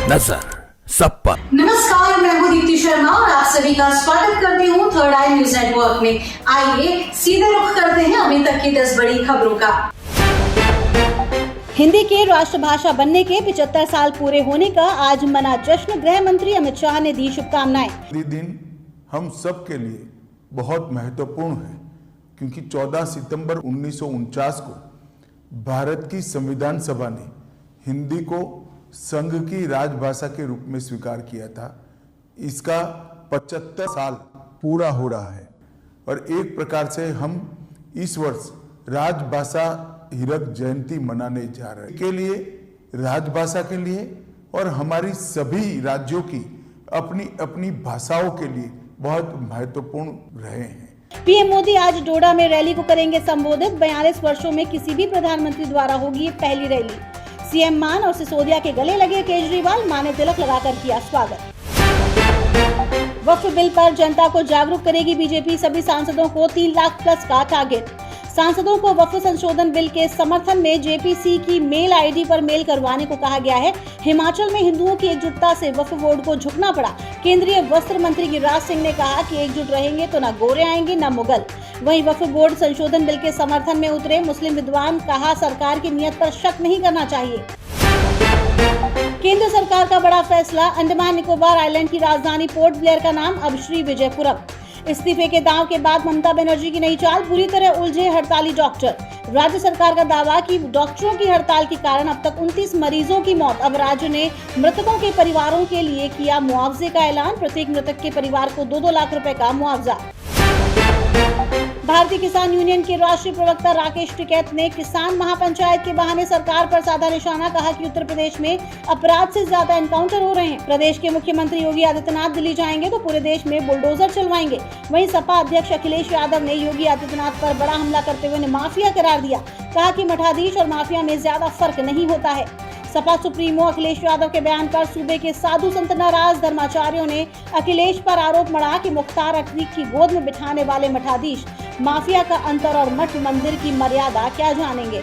नजर सब पर। नमस्कार, मैं हूँ दीप्ति शर्मा और आप सभी का स्वागत करती हूँ थर्ड आई न्यूज नेटवर्क में। आइए सीधे रुख करते हैं अभी तक की 10 बड़ी खबरों का। हिंदी के राष्ट्रभाषा बनने के 75 साल पूरे होने का आज मना जश्न। गृह मंत्री अमित शाह ने दी शुभकामनाएं। ये दिन हम सब के लिए बहुत महत्वपूर्ण है क्योंकि 14 सितंबर 1949 को भारत की संविधान सभा ने हिंदी को संघ की राजभाषा के रूप में स्वीकार किया था। इसका 75 साल पूरा हो रहा है और एक प्रकार से हम इस वर्ष राजभाषा हीरक जयंती मनाने जा रहे हैं। के लिए, राजभाषा के लिए और हमारी सभी राज्यों की अपनी अपनी भाषाओं के लिए बहुत महत्वपूर्ण रहे हैं। पीएम मोदी आज डोडा में रैली को करेंगे संबोधित। 42 वर्षों में किसी भी प्रधानमंत्री द्वारा होगी ये पहली रैली। सीएम मान और सिसोदिया के गले लगे केजरीवाल, मां ने तिलक लगाकर किया स्वागत। वक्फ बिल पर जनता को जागरूक करेगी बीजेपी। सभी सांसदों को 3 लाख प्लस का टारगेट। सांसदों को वक्फ संशोधन बिल के समर्थन में जेपीसी की मेल आईडी पर मेल करवाने को कहा गया है। हिमाचल में हिंदुओं की एकजुटता से वक्फ बोर्ड को झुकना पड़ा। केंद्रीय वस्त्र मंत्री गिरिराज सिंह ने कहा कि एकजुट रहेंगे तो न गोरे आएंगे न मुगल। वहीं वक्फ बोर्ड संशोधन बिल के समर्थन में उतरे मुस्लिम विद्वान, कहा सरकार की नीयत पर शक नहीं करना चाहिए। केंद्र सरकार का बड़ा फैसला, अंडमान निकोबार आइलैंड की राजधानी पोर्ट ब्लेयर का नाम अब श्री विजयपुरम। इस्तीफे के दांव के बाद ममता बनर्जी की नई चाल, बुरी तरह उलझे हड़ताली डॉक्टर। राज्य सरकार का दावा कि डॉक्टरों की हड़ताल के कारण अब तक 29 मरीजों की मौत। अब राज्य ने मृतकों के परिवारों के लिए किया मुआवजे का ऐलान। प्रत्येक मृतक के परिवार को 2-2 लाख रुपए का मुआवजा। भारतीय किसान यूनियन के राष्ट्रीय प्रवक्ता राकेश टिकैत ने किसान महापंचायत के बहाने सरकार पर साधा निशाना। कहा कि उत्तर प्रदेश में अपराध से ज्यादा एनकाउंटर हो रहे हैं। प्रदेश के मुख्यमंत्री योगी आदित्यनाथ दिल्ली जाएंगे तो पूरे देश में बुलडोजर चलवाएंगे। वहीं सपा अध्यक्ष अखिलेश यादव ने योगी आदित्यनाथ पर बड़ा हमला करते हुए उन्हें माफिया करार दिया। कहा कि मठाधीश और माफिया में ज्यादा फर्क नहीं होता है। सपा सुप्रीमो अखिलेश यादव के बयान पर सूबे के साधु संत नाराज। धर्माचार्यों ने अखिलेश पर आरोप मढ़ा कि मुख्तार अतीक की गोद में बिठाने वाले मठाधीश माफिया का अंतर और मठ मंदिर की मर्यादा क्या जानेंगे।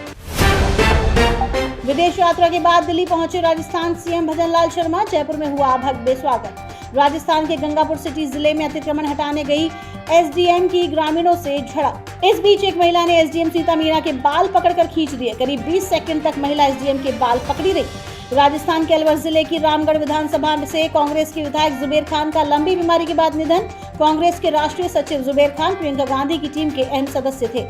विदेश यात्रा के बाद दिल्ली पहुंचे राजस्थान सीएम भजनलाल शर्मा। जयपुर में हुआ भव्य स्वागत। राजस्थान के गंगापुर सिटी जिले में अतिक्रमण हटाने गई एसडीएम की ग्रामीणों से झड़प। इस बीच एक महिला ने एसडीएम सीता मीणा के बाल पकड़कर खींच दिए। करीब 20 सेकंड तक महिला एसडीएम के बाल पकड़ी रही। राजस्थान के अलवर जिले की रामगढ़ विधानसभा से कांग्रेस के विधायक जुबेर खान का लंबी बीमारी के बाद निधन। कांग्रेस के राष्ट्रीय सचिव जुबेर खान प्रियंका गांधी की टीम के अहम सदस्य थे।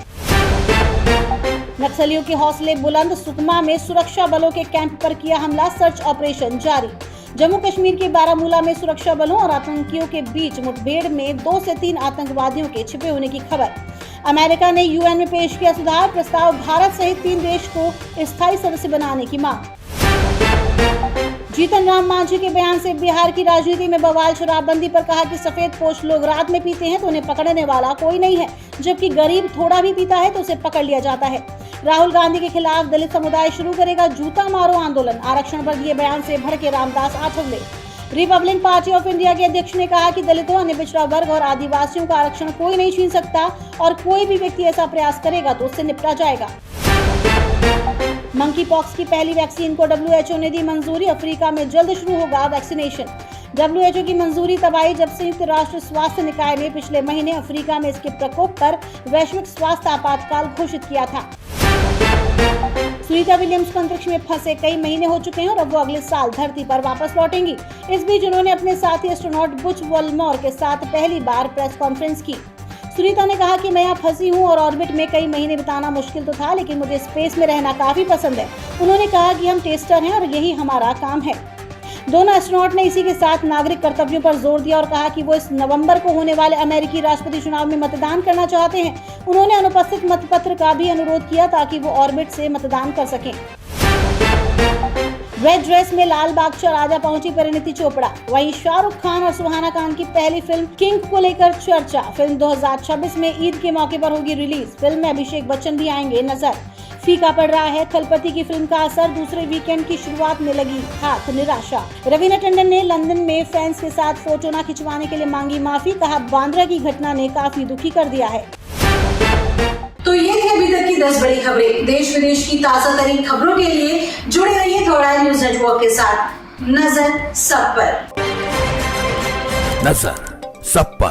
नक्सलियों के हौसले बुलंद। सुकमा में सुरक्षा बलों के कैंप पर किया हमला। सर्च ऑपरेशन जारी। जम्मू कश्मीर के बारामूला में सुरक्षा बलों और आतंकियों के बीच मुठभेड़ में 2 से 3 आतंकवादियों के छिपे होने की खबर। अमेरिका ने यूएन में पेश किया सुधार प्रस्ताव। भारत सहित 3 देश को स्थायी सदस्य बनाने की मांग। जीतन राम मांझी के बयान से बिहार की राजनीति में बवाल। शराबबंदी पर कहा कि सफेद पोश लोग रात में पीते हैं तो उन्हें पकड़ने वाला कोई नहीं है, जबकि गरीब थोड़ा भी पीता है तो उसे पकड़ लिया जाता है। राहुल गांधी के खिलाफ दलित समुदाय शुरू करेगा जूता मारो आंदोलन। आरक्षण पर दिए बयान से भड़के Ramdas Athawale. Republic party of India के अध्यक्ष ने कहा कि दलितों, अन्य पिछड़ा वर्ग और आदिवासियों का आरक्षण कोई नहीं छीन सकता और कोई भी व्यक्ति ऐसा प्रयास करेगा तो उससे निपटा जाएगा। मंकी पॉक्स की पहली वैक्सीन को WHO ने दी मंजूरी। अफ्रीका में जल्द शुरू होगा वैक्सीनेशन। WHO की मंजूरी तब आई जब संयुक्त राष्ट्र स्वास्थ्य निकाय ने पिछले महीने अफ्रीका में इसके प्रकोप पर वैश्विक स्वास्थ्य आपातकाल घोषित किया था। सुनीता विलियम्स को अंतरिक्ष में फंसे कई महीने हो चुके हैं और अब वो अगले साल धरती पर वापस लौटेंगी। इस बीच उन्होंने अपने साथी एस्ट्रोनॉट बुच वोल्मोर के साथ पहली बार प्रेस कॉन्फ्रेंस की। सुनीता ने कहा कि मैं यहाँ फंसी हूँ और ऑर्बिट में कई महीने बिताना मुश्किल तो था, लेकिन मुझे स्पेस में रहना काफी पसंद है। उन्होंने कहा कि हम टेस्टर हैं और यही हमारा काम है। दोनों एस्ट्रोनॉट ने इसी के साथ नागरिक कर्तव्यों पर जोर दिया और कहा कि वो इस नवंबर को होने वाले अमेरिकी राष्ट्रपति चुनाव में मतदान करना चाहते हैं। उन्होंने अनुपस्थित मतपत्र का भी अनुरोध किया ताकि वो ऑर्बिट से मतदान कर सकें। रेड ड्रेस में लाल बाग चौराहा पहुंची परिणीति चोपड़ा। वहीं शाहरुख खान और सुहाना खान की पहली फिल्म किंग को लेकर चर्चा। फिल्म 2026 में ईद के मौके पर होगी रिलीज। फिल्म में अभिषेक बच्चन भी आएंगे नजर। फीका पड़ रहा है थलपति की फिल्म का असर। दूसरे वीकेंड की शुरुआत में लगी हाथ निराशा। रवीना टंडन ने लंदन में फैंस के साथ फोटो न खिंचवाने के लिए मांगी माफी। कहा बांद्रा की घटना ने काफी दुखी कर दिया है। तो ये थी अभी तक की 10 बड़ी खबरें। देश विदेश की ताजा तरीन खबरों के लिए जुड़े रहिए थर्ड आई न्यूज नेटवर्क के साथ। नजर सब पर। नजर सब पर।